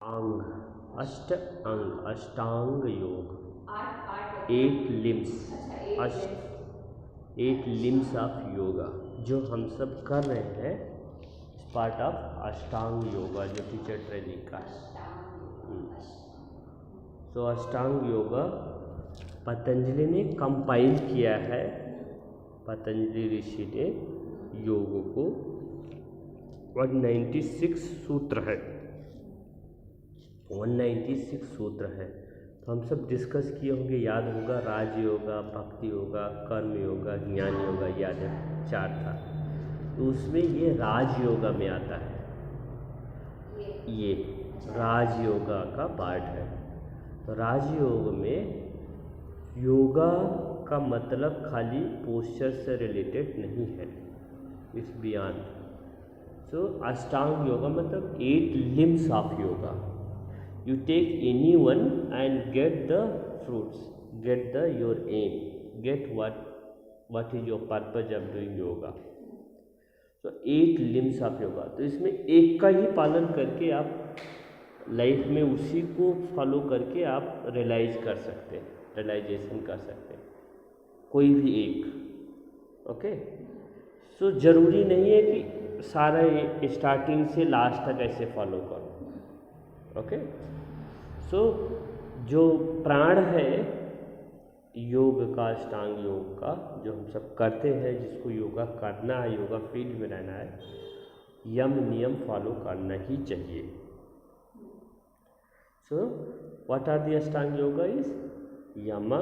अंग, अष्ट अंग, अष्टांग योग, 8 लिम्स, अष्ट 8 लिम्स ऑफ योगा जो हम सब कर रहे हैं, पार्ट ऑफ अष्टांग योगा जो टीचर ट्रेनिंग का है। तो अष्टांग योगा पतंजलि ने कंपाइल किया है। पतंजलि ऋषि ने योग को 196 सूत्र है, 196 सूत्र है। तो हम सब डिस्कस किए होंगे, याद होगा, राज योगा, भक्ति योगा, कर्म योगा, ज्ञान योगा, याद है 4 था। तो उसमें ये राज योगा में आता है, ये राज योगा का पार्ट है। तो राजयोग में योगा का मतलब खाली पोस्चर से रिलेटेड नहीं है, इस बियॉन्ड। सो अष्टांग योगा मतलब 8 limbs of yoga. You take any one and get the fruits, get the your aim, get what is your purpose of doing yoga. So 8 limbs of yoga। तो इसमें एक का ही पालन करके आप लाइफ में उसी को फॉलो करके आप रियलाइज कर सकते हैं, रियलाइजेशन कर सकते हैं, कोई भी एक। ओके, सो ज़रूरी नहीं है कि सारा स्टार्टिंग से लास्ट तक ऐसे फॉलो करो। ओके, सो जो प्राण है योग का, अष्टांग योग का जो हम सब करते हैं, जिसको योगा करना है, योगा फील्ड में रहना है, यम नियम फॉलो करना ही चाहिए। So what are the Ashtanga yoga is यम,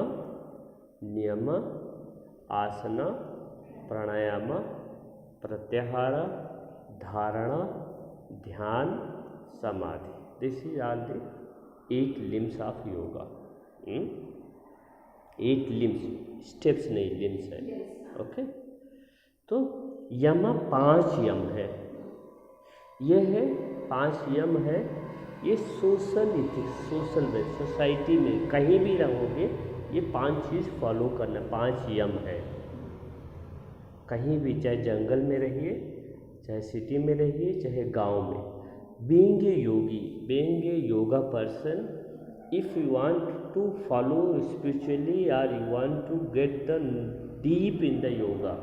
नियम, आसना, प्राणायाम, प्रत्याहार, धारणा, ध्यान, समाधि। This is all the 8 limbs of yoga. 8 limbs, steps नहीं, लिम्स है। ओके, तो यम 5 यम है, ये है 5 यम है। ये सोशल इथिक्स, सोशल में, सोसाइटी में कहीं भी रहोगे ये 5 चीज़ फॉलो करना, 5 यम है। कहीं भी, चाहे जंगल में रहिए, चाहे सिटी में रहिए, चाहे गांव में, being a yogi, being a yoga person, if you want to follow spiritually or you want to get the deep in the yoga,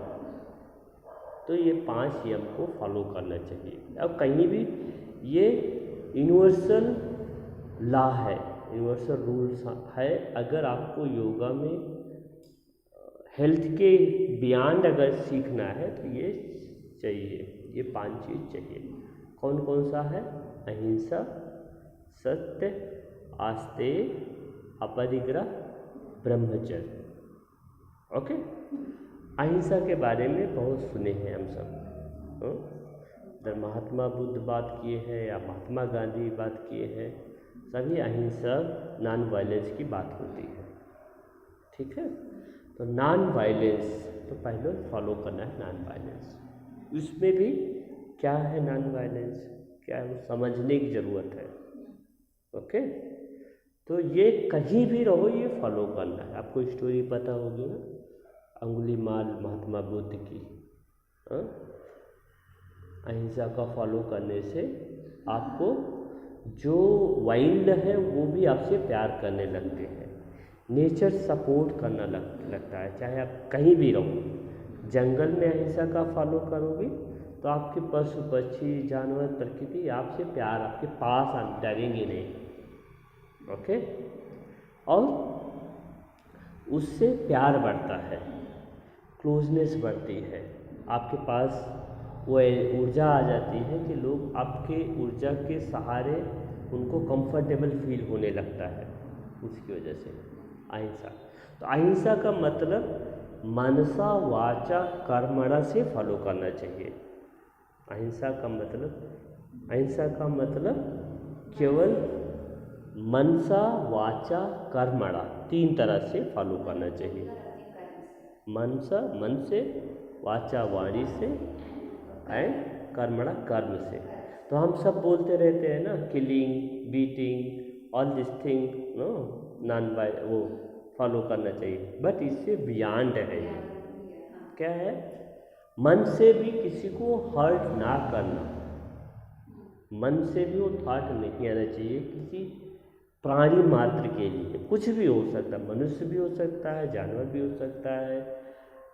तो ये 5 यम को फॉलो करना चाहिए। अब कहीं भी ये यूनिवर्सल लॉ है, यूनिवर्सल रूल्स है। अगर आपको योगा में हेल्थ के बियॉन्ड अगर सीखना है तो ये चाहिए, ये 5 चीज़ चाहिए। कौन कौन सा है? अहिंसा, सत्य, आस्तेय, अपरिग्रह, ब्रह्मचर्य। ओके, अहिंसा के बारे में बहुत सुने हैं हम सब। जब महात्मा बुद्ध बात किए हैं या महात्मा गांधी बात किए हैं, सभी अहिंसा, नॉन वायलेंस की बात होती है। ठीक है, तो नॉन वायलेंस तो पहले फॉलो करना है, नॉन वायलेंस। उसमें भी क्या है नॉन वायलेंस, क्या है, वो समझने की ज़रूरत है। ओके, तो ये कहीं भी रहो ये फॉलो करना है। आपको स्टोरी पता होगी ना, अंगुलीमाल महात्मा बुद्ध की। अहिंसा का फॉलो करने से आपको जो वाइल्ड है वो भी आपसे प्यार करने लगते हैं, नेचर सपोर्ट करना लगता है। चाहे आप कहीं भी रहो, जंगल में अहिंसा का फॉलो करोगे तो आपके पशु पक्षी जानवर प्रकृति आपसे प्यार, आपके पास डरेंगे नहीं। ओके, और उससे प्यार बढ़ता है, क्लोजनेस बढ़ती है, आपके पास वो ऊर्जा आ जाती है कि लोग आपके ऊर्जा के सहारे उनको कंफर्टेबल फील होने लगता है, उसकी वजह से अहिंसा। तो अहिंसा का मतलब मनसा वाचा कर्मणा से फॉलो करना चाहिए। अहिंसा का मतलब केवल मनसा वाचा कर्मणा 3 तरह से फॉलो करना चाहिए। मनसा मन से, वाचा वाणी से, एंड कर्मणा कर्म से। तो हम सब बोलते रहते हैं ना, killing, beating, all this thing, no non by वो फॉलो करना चाहिए, बट इससे बियॉन्ड है। ये क्या है? मन से भी किसी को हर्ट ना करना, मन से भी वो थॉट नहीं आना चाहिए किसी प्राणी मात्र के लिए। कुछ भी हो सकता है, मनुष्य भी हो सकता है, जानवर भी हो सकता है,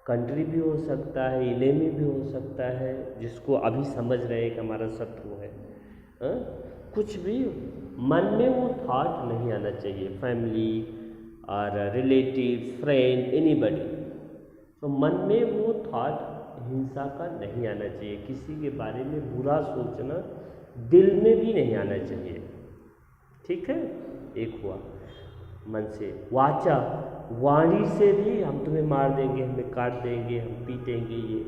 कंट्री भी हो सकता है, इनेमी भी हो सकता है, जिसको अभी समझ रहे हैं कि हमारा शत्रु है। कुछ भी मन में वो थॉट नहीं आना चाहिए, फैमिली और रिलेटिव, फ्रेंड, एनीबडी। तो मन में वो थॉट हिंसा का नहीं आना चाहिए, किसी के बारे में बुरा सोचना दिल में भी नहीं आना चाहिए। ठीक है, एक हुआ मन से। वाचा, वाणी से भी हम तुम्हें मार देंगे, हमें काट देंगे, हम पीटेंगे, ये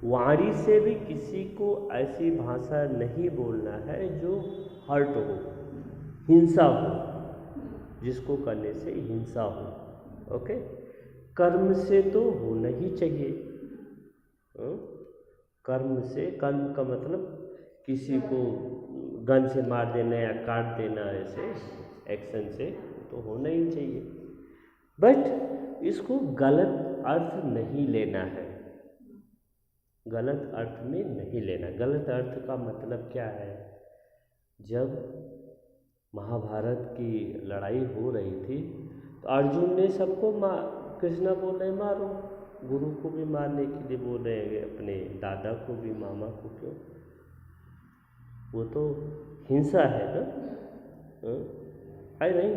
वाणी से भी किसी को ऐसी भाषा नहीं बोलना है जो हर्ट हो, हिंसा हो, जिसको करने से हिंसा हो। ओके, कर्म से तो होना ही चाहिए। कर्म से, कर्म का मतलब किसी को गन से मार देना या काट देना, ऐसे एक्शन से तो होना ही चाहिए। बट इसको गलत अर्थ नहीं लेना है, गलत अर्थ में नहीं लेना। गलत अर्थ का मतलब क्या है? जब महाभारत की लड़ाई हो रही थी तो अर्जुन ने सबको कृष्णा बोल रहे मारो, गुरु को भी मारने के लिए बोल रहे हैं, अपने दादा को भी, मामा को क्यों? वो तो हिंसा है ना, है नहीं?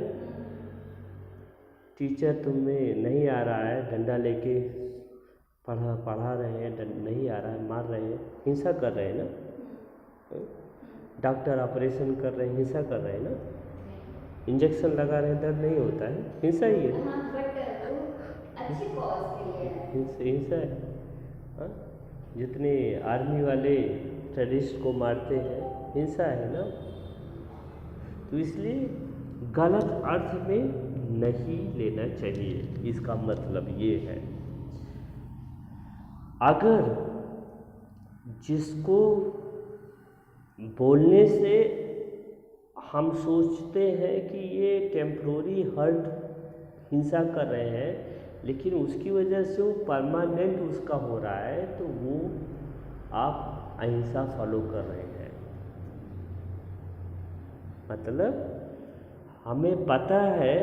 टीचर तुम्हें नहीं आ रहा है, डंडा लेके पढ़ा रहे हैं, नहीं आ रहा है, मार रहे हैं, हिंसा कर रहे हैं ना। डॉक्टर ऑपरेशन कर रहे हैं, हिंसा कर रहे हैं ना। इंजेक्शन लगा रहे हैं, दर्द नहीं होता है, हिंसा ही है। हिंसा है। हाँ, जितने आर्मी वाले टेररिस्ट को मारते हैं, हिंसा है ना। तो इसलिए गलत अर्थ में नहीं लेना चाहिए, इसका मतलब ये है। अगर जिसको बोलने से हम सोचते हैं कि ये टेम्प्रोरी हर्ट, हिंसा कर रहे हैं, लेकिन उसकी वजह से वो परमानेंट उसका हो रहा है, तो वो आप अहिंसा फॉलो कर रहे हैं। मतलब हमें पता है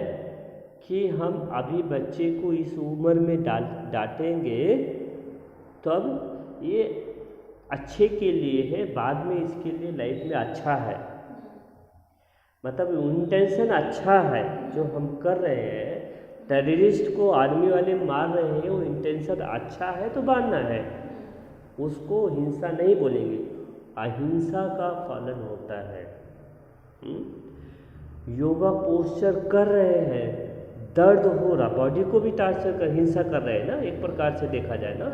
कि हम अभी बच्चे को इस उम्र में डांटेंगे तब ये अच्छे के लिए है, बाद में इसके लिए लाइफ में अच्छा है। मतलब इंटेंशन अच्छा है जो हम कर रहे हैं, टेररिस्ट को आर्मी वाले मार रहे हैं, वो इंटेंशन अच्छा है तो मारना है, उसको हिंसा नहीं बोलेंगे, अहिंसा का पालन होता है। योगा पोस्चर कर रहे हैं, दर्द हो रहा, बॉडी को भी टार्चर कर, हिंसा कर रहे हैं ना, एक प्रकार से देखा जाए ना,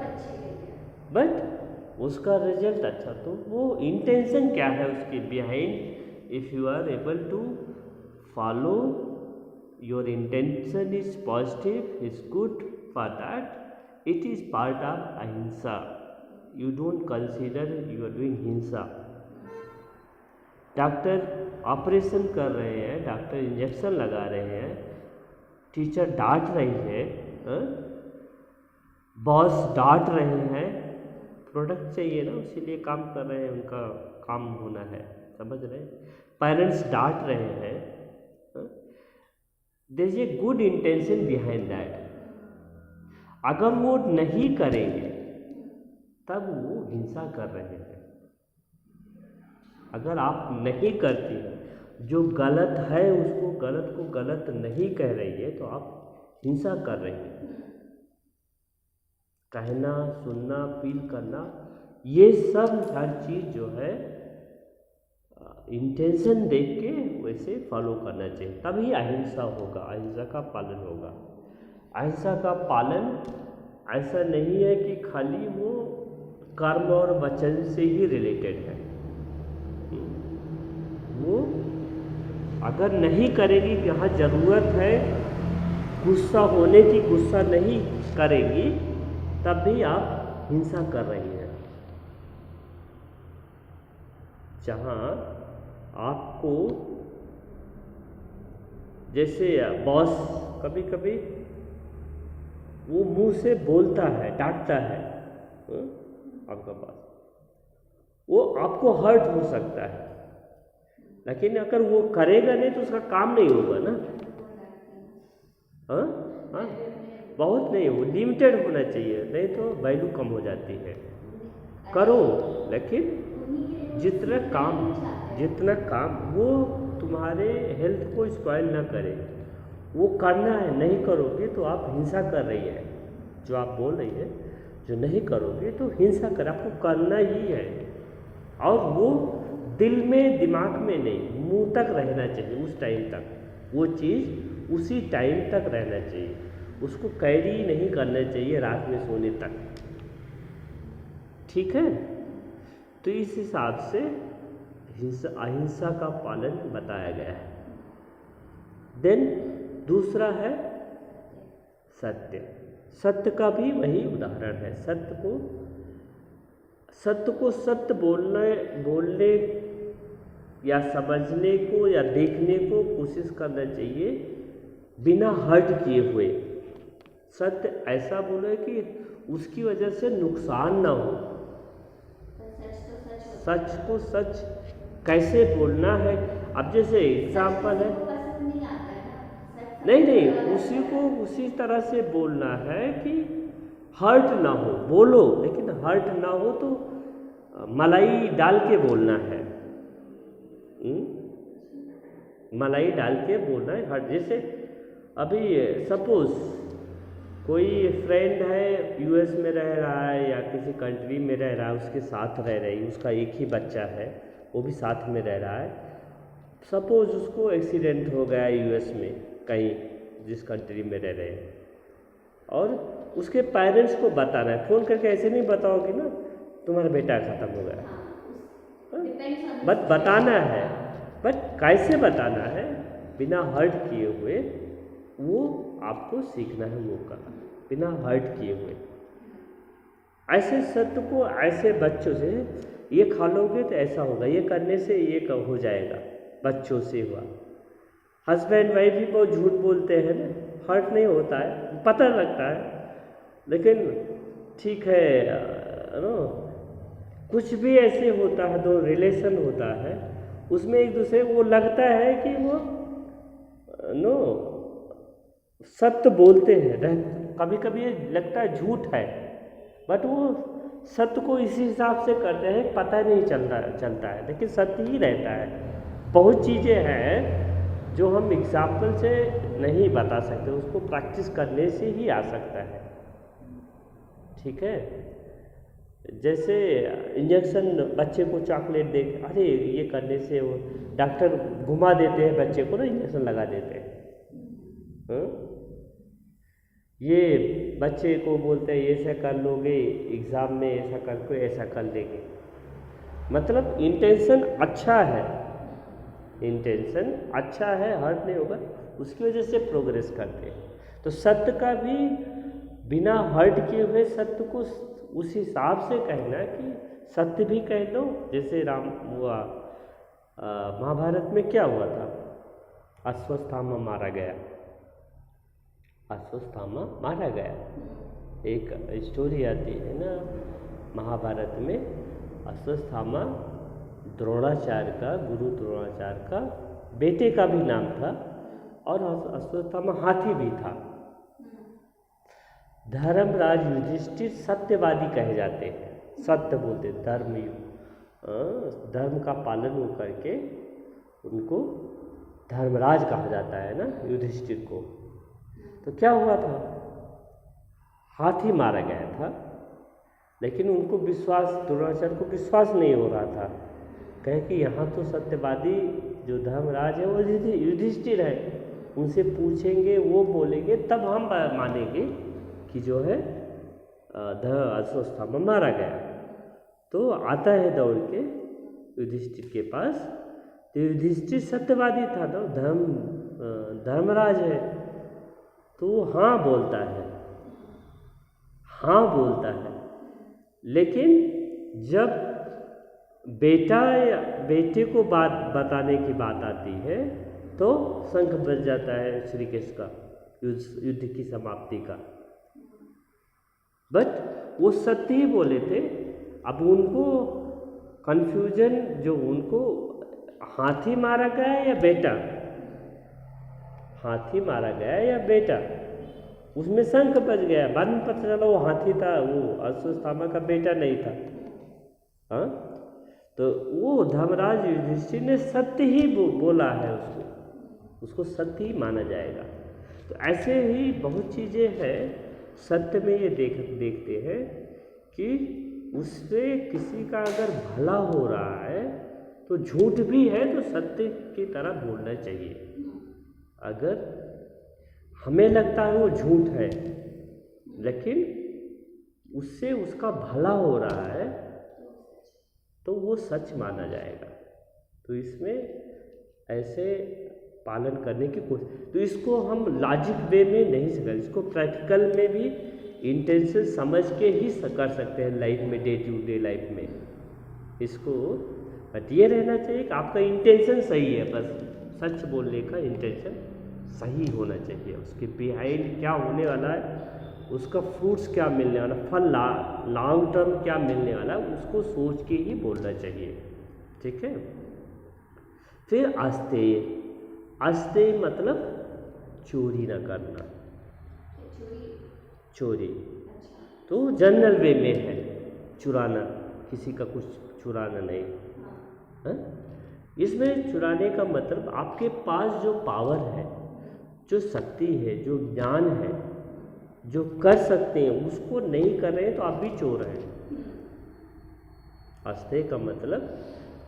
बट उसका रिजल्ट अच्छा। तो वो इंटेंशन क्या है उसके behind? If you are able to follow, your intention is positive, is good for that, it is part of ahimsa. You don't consider you are doing हिंसा। डॉक्टर ऑपरेशन कर रहे हैं, डॉक्टर इंजेक्शन लगा रहे हैं, टीचर डांट रही है, बॉस डांट रहे हैं, प्रोडक्ट चाहिए ना, इसीलिए काम कर रहे हैं, उनका काम होना है, समझ रहे हैं? पेरेंट्स डांट रहे हैं, there is a good intention behind that. अगर वो नहीं करेंगे तब वो हिंसा कर रहे हैं। अगर आप नहीं करते, जो गलत है उसको, गलत को गलत नहीं कह रही है, तो आप हिंसा कर रहे हैं। कहना, सुनना, फील करना, ये सब हर चीज़ जो है इंटेंशन देख के वैसे फॉलो करना चाहिए, तभी अहिंसा होगा, अहिंसा का पालन होगा। अहिंसा का पालन ऐसा नहीं है कि खाली वो कर्म और वचन से ही रिलेटेड है। वो अगर नहीं करेगी, जहाँ ज़रूरत है गुस्सा होने की, गुस्सा नहीं करेगी, तब भी आप हिंसा कर रही हैं। जहाँ आपको, जैसे बॉस कभी कभी वो मुंह से बोलता है, डांटता है आपका बॉस, वो आपको हर्ट हो सकता है, लेकिन अगर वो करेगा नहीं तो उसका काम नहीं होगा ना। हाँ हाँ, बहुत नहीं, वो लिमिटेड होना चाहिए, नहीं तो वैल्यू कम हो जाती है। करो, लेकिन जितना काम वो तुम्हारे हेल्थ को स्पॉइल ना करे, वो करना है। नहीं करोगे तो आप हिंसा कर रही है, जो आप बोल रही है, जो नहीं करोगे तो हिंसा कर, आपको करना ही है। और वो दिल में दिमाग में नहीं, मुंह तक रहना चाहिए उस टाइम तक, वो चीज़ उसी टाइम तक रहना चाहिए, उसको कैरी नहीं करना चाहिए रात में सोने तक। ठीक है, तो इस हिसाब से अहिंसा का पालन बताया गया है। देन दूसरा है सत्य। सत्य का भी वही उदाहरण है। सत्य को सत्य बोलने या समझने को या देखने को कोशिश करना चाहिए बिना हर्ट किए हुए। सत्य ऐसा बोले कि उसकी वजह से नुकसान ना हो। सच को सच कैसे बोलना है, अब जैसे एग्जाम्पल है, नहीं, उसी को उसी तरह से बोलना है कि हर्ट ना हो, बोलो लेकिन हर्ट ना हो। तो मलाई डाल के बोलना है, मलाई डाल के बोलना है हर्ट। जैसे अभी सपोज कोई फ्रेंड है यूएस में रह रहा है या किसी कंट्री में रह रहा है, उसके साथ रह रही, उसका एक ही बच्चा है, वो भी साथ में रह रहा है। सपोज उसको एक्सीडेंट हो गया यूएस में कहीं, जिस कंट्री में रह रहे हैं, और उसके पेरेंट्स को बताना है। फ़ोन करके ऐसे नहीं बताओगे ना तुम्हारा बेटा खत्म हो गया, बट बताना है। बट कैसे बताना है, बिना हर्ट किए हुए, वो आपको सीखना है वो करना, बिना हर्ट किए हुए। ऐसे सत्य को ऐसे बच्चों से, ये खा लोगे तो ऐसा होगा, ये करने से ये हो जाएगा, बच्चों से हुआ। हस्बैंड वाइफ भी बहुत झूठ बोलते हैं ना, हर्ट नहीं होता है, पता लगता है, लेकिन ठीक है नो, कुछ भी ऐसे होता है, दो रिलेशन होता है, उसमें एक दूसरे को लगता है कि वो नो सत्य बोलते हैं, कभी कभी लगता है झूठ है, बट वो सत्य को इसी हिसाब से करते हैं, पता नहीं चलता है, लेकिन सत्य ही रहता है। बहुत चीज़ें हैं जो हम एग्जाम्पल से नहीं बता सकते, उसको प्रैक्टिस करने से ही आ सकता है। ठीक है, जैसे इंजेक्शन, बच्चे को चॉकलेट दे, अरे ये करने से वो डॉक्टर घुमा देते हैं बच्चे को ना, इंजेक्शन लगा देते हैं। ये बच्चे को बोलते हैं ऐसा कर लोगे एग्ज़ाम में, ऐसा करके ऐसा कर लेंगे, मतलब इंटेंशन अच्छा है, इंटेंशन अच्छा है, हर्ट नहीं होगा, उसकी वजह से प्रोग्रेस करते हैं। तो सत्य का भी बिना हर्ट किए हुए सत्य को उस हिसाब से कहना कि सत्य भी कह दो। जैसे राम हुआ, महाभारत में क्या हुआ था, अश्वत्थामा मारा गया, अश्वत्थामा मारा गया। एक स्टोरी आती है ना महाभारत में, अश्वत्थामा द्रोणाचार्य का, गुरु द्रोणाचार्य का बेटे का भी नाम था, और अश्वत्थामा हाथी भी था। धर्मराज युधिष्ठिर सत्यवादी कहे जाते हैं, सत्य बोलते, धर्म का पालन वो करके उनको धर्मराज कहा जाता है ना युधिष्ठिर को। तो क्या हुआ था, हाथी मारा गया था, लेकिन उनको विश्वास, द्रोणाचार्य को विश्वास नहीं हो रहा था, कहे कि यहाँ तो सत्यवादी जो धर्मराज है वो युधिष्ठिर है, उनसे पूछेंगे, वो बोलेंगे तब हम मानेंगे कि जो है अश्वत्थामा मारा गया। तो आता है दौड़ के युधिष्ठिर के पास, तो युधिष्ठिर सत्यवादी था ना, धर्मराज है, तो वो हाँ बोलता है, लेकिन जब बेटा या बेटे को बात बताने की बात आती है तो शंख बज जाता है श्री कृष्ण का, युद्ध की समाप्ति का। बट वो सत्य ही बोले थे। अब उनको कन्फ्यूजन, जो उनको हाथी मारा गया या बेटा? हाथी मारा गया या बेटा? उसमें शंख बज गया, बाद में पता चला वो हाथी था, वो अश्वत्थामा का बेटा नहीं था। हाँ, तो वो धर्मराज युधिष्ठिर ने सत्य ही बोला है, उसको सत्य ही माना जाएगा। तो ऐसे ही बहुत चीज़ें हैं सत्य में, ये देखते हैं कि उससे किसी का अगर भला हो रहा है तो झूठ भी है तो सत्य की तरह बोलना चाहिए। अगर हमें लगता है वो झूठ है लेकिन उससे उसका भला हो रहा है तो वो सच माना जाएगा। तो इसमें ऐसे पालन करने की कोशिश, तो इसको हम लॉजिक वे में नहीं सकते, इसको प्रैक्टिकल में भी इंटेंशन समझ के ही कर सकते हैं लाइफ में, डे टू डे लाइफ में इसको। बट ये रहना चाहिए कि आपका इंटेंशन सही है, बस सच बोलने का इंटेंशन सही होना चाहिए। उसके बिहाइंड क्या होने वाला है, उसका फ्रूट्स क्या मिलने वाला, फल लॉन्ग टर्म क्या मिलने वाला है, उसको सोच के ही बोलना चाहिए। ठीक है। फिर आस्तेय, आस्तेय मतलब चोरी ना करना। चोरी तो जनरल वे में है, चुराना, किसी का कुछ चुराना नहीं है। इसमें चुराने का मतलब आपके पास जो पावर है, जो शक्ति है, जो ज्ञान है, जो कर सकते हैं उसको नहीं कर रहे हैं तो आप भी चोर हैं। आस्तेय का मतलब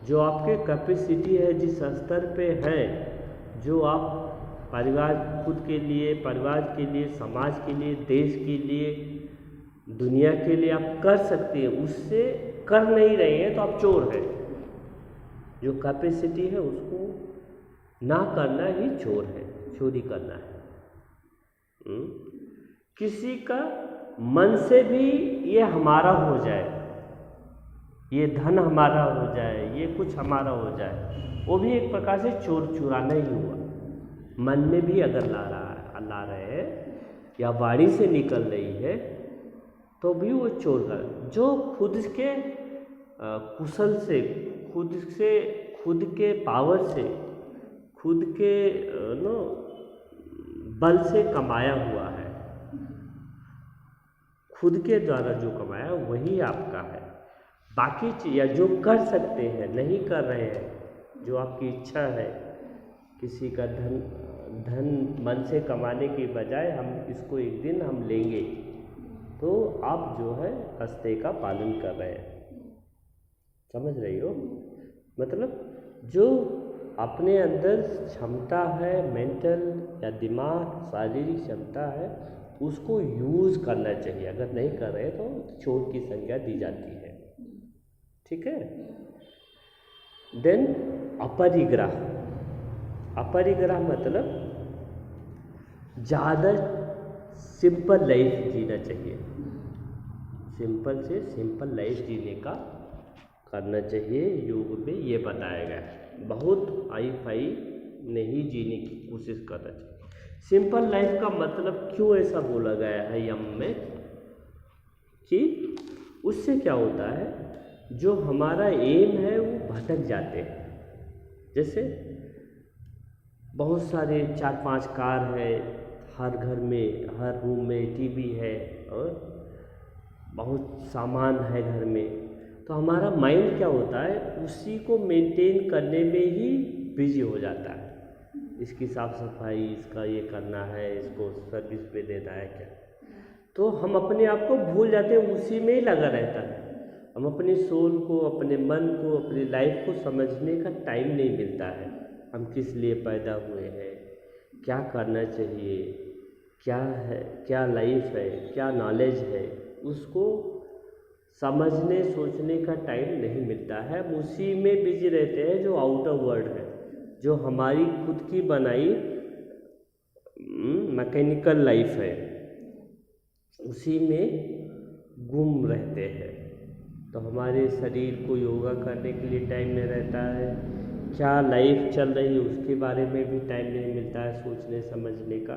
जो आपके कैपेसिटी है, जिस स्तर पे है, जो आप परिवार, खुद के लिए, परिवार के लिए, समाज के लिए, देश के लिए, दुनिया के लिए आप कर सकते हैं, उससे कर नहीं रहे हैं तो आप चोर हैं। जो कैपेसिटी है उसको ना करना ही चोर है, चोरी करना है। किसी का मन से भी ये हमारा हो जाए, ये धन हमारा हो जाए, ये कुछ हमारा हो जाए, वो भी एक प्रकार से चुराना ही हुआ। मन में भी अगर ला रहे हैं या वाणी से निकल रही है तो भी वो चोर कर। जो खुद के कुशल से, खुद के पावर से, खुद के बल से कमाया हुआ है, खुद के द्वारा जो कमाया वही आपका है। बाकी चीज़ या जो कर सकते हैं नहीं कर रहे हैं, जो आपकी इच्छा है, किसी का धन मन से कमाने के बजाय हम इसको एक दिन हम लेंगे, तो आप जो है आस्तेय का पालन कर रहे हैं। समझ रही हो? मतलब जो अपने अंदर क्षमता है, मेंटल या दिमाग, शारीरिक क्षमता है, उसको यूज़ करना चाहिए। अगर नहीं कर रहे तो चोर की संज्ञा दी जाती है। ठीक है। देन अपरिग्रह, अपरिग्रह मतलब ज़्यादा सिंपल लाइफ जीना चाहिए, सिंपल से सिंपल लाइफ जीने का करना चाहिए। योग में ये बताया गया है, बहुत हाई फाई नहीं जीने की कोशिश करना चाहिए। सिंपल लाइफ का मतलब क्यों ऐसा बोला गया है यम में, कि उससे क्या होता है, जो हमारा एम है वो भटक जाते हैं। जैसे बहुत सारे 4-5 कार है, हर घर में, हर रूम में टीवी है और बहुत सामान है घर में, तो हमारा माइंड क्या होता है, उसी को मेंटेन करने में ही बिजी हो जाता है। इसकी साफ सफाई, इसका ये करना है, इसको सर्विस पे देना है क्या, तो हम अपने आप को भूल जाते हैं, उसी में ही लगा रहता है। हम अपनी सोल को, अपने मन को, अपनी लाइफ को समझने का टाइम नहीं मिलता है। हम किस लिए पैदा हुए हैं, क्या करना चाहिए, क्या है, क्या लाइफ है, क्या नॉलेज है, उसको समझने सोचने का टाइम नहीं मिलता है। हम उसी में बिजी रहते हैं जो आउटर वर्ल्ड है, जो हमारी खुद की बनाई मैकेनिकल लाइफ है, उसी में गुम रहते हैं। तो हमारे शरीर को योगा करने के लिए टाइम नहीं रहता है, क्या लाइफ चल रही है उसके बारे में भी टाइम नहीं मिलता है सोचने समझने का।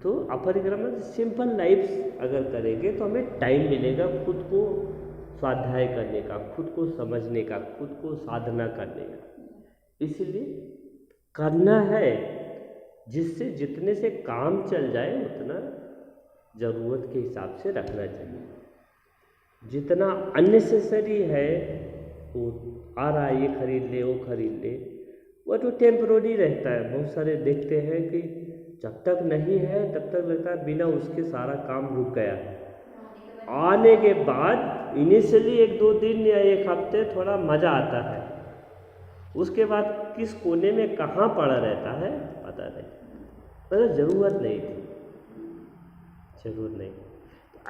तो अपरिग्रह में सिंपल लाइफ अगर करेंगे तो हमें टाइम मिलेगा खुद को स्वाध्याय करने का, खुद को समझने का, खुद को साधना करने का। इसलिए करना है, जिससे जितने से काम चल जाए उतना ज़रूरत के हिसाब से रखना चाहिए। जितना अननेसेसरी है, वो आ रहा है ये खरीद ले वो खरीद ले, वो तो टेम्परोरी रहता है। बहुत सारे देखते हैं कि जब तक नहीं है तब तक लगता है बिना उसके सारा काम रुक गया। आने के बाद इनिशियली 1-2 दिन या 1 हफ्ते थोड़ा मज़ा आता है, उसके बाद किस कोने में कहाँ पड़ा रहता है पता नहीं, मतलब ज़रूरत नहीं थी, ज़रूरत नहीं।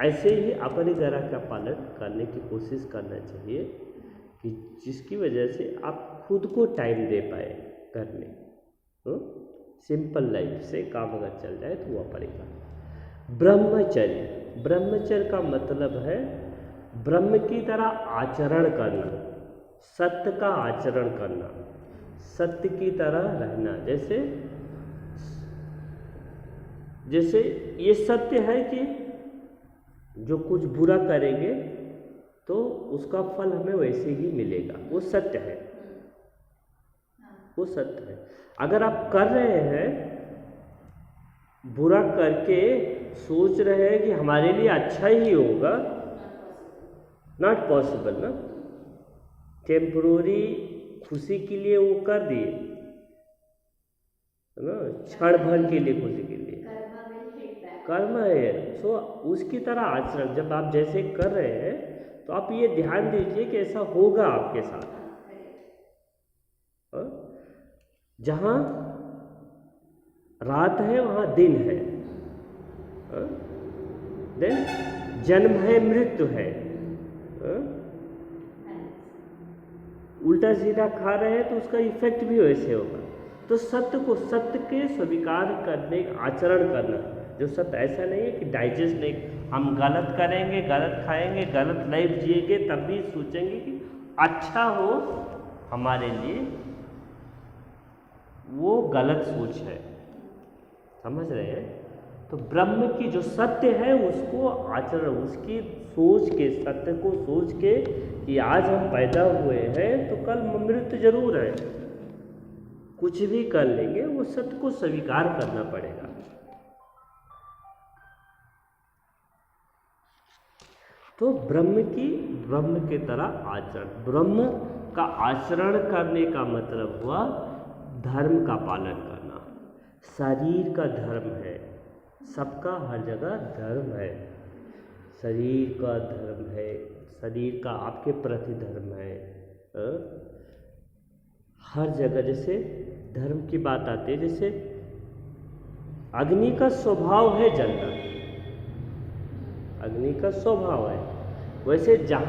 ऐसे ही अपने ग्रह का पालन करने की कोशिश करना चाहिए कि जिसकी वजह से आप खुद को टाइम दे पाए घर में। सिंपल लाइफ से काम अगर चल जाए तो वो पड़ेगा। ब्रह्मचर्य, ब्रह्मचर्य का मतलब है ब्रह्म की तरह आचरण करना, सत्य का आचरण करना, सत्य की तरह रहना। जैसे ये सत्य है कि जो कुछ बुरा करेंगे तो उसका फल हमें वैसे ही मिलेगा, वो सत्य है, वो सत्य है। अगर आप कर रहे हैं बुरा करके सोच रहे हैं कि हमारे लिए अच्छा ही होगा, नॉट पॉसिबल ना। टेम्पोररी खुशी के लिए वो कर दिए ना, क्षण भर के लिए खुशी के लिए कर्म है। सो उसकी तरह आचरण जब आप जैसे कर रहे हैं तो आप ये ध्यान दीजिए कि ऐसा होगा आपके साथ। जहाँ रात है वहाँ दिन है, देन जन्म है मृत्यु है। उल्टा सीधा खा रहे हैं तो उसका इफेक्ट भी वैसे होगा। तो सत्य को सत्य के स्वीकार करने, आचरण करना। जो सत्य ऐसा नहीं है कि डाइजेस्ट नहीं, हम गलत करेंगे, गलत खाएंगे, गलत लाइफ जिएंगे, तब भी सोचेंगे कि अच्छा हो हमारे लिए, वो गलत सोच है। समझ रहे हैं? तो ब्रह्म की जो सत्य है उसको आचरण, उसकी सोच के, सत्य को सोच के कि आज हम पैदा हुए हैं तो कल मृत्यु जरूर है, कुछ भी कर लेंगे, वो सत्य को स्वीकार करना पड़ेगा। तो ब्रह्म की तरह आचरण, ब्रह्म का आचरण करने का मतलब हुआ धर्म का पालन करना। शरीर का धर्म है, सबका हर जगह धर्म है। शरीर का धर्म है, शरीर का आपके प्रति धर्म है। हर जगह जैसे धर्म की बात आती है, जैसे अग्नि का स्वभाव है जलना, अग्नि का स्वभाव है, वैसे जहाँ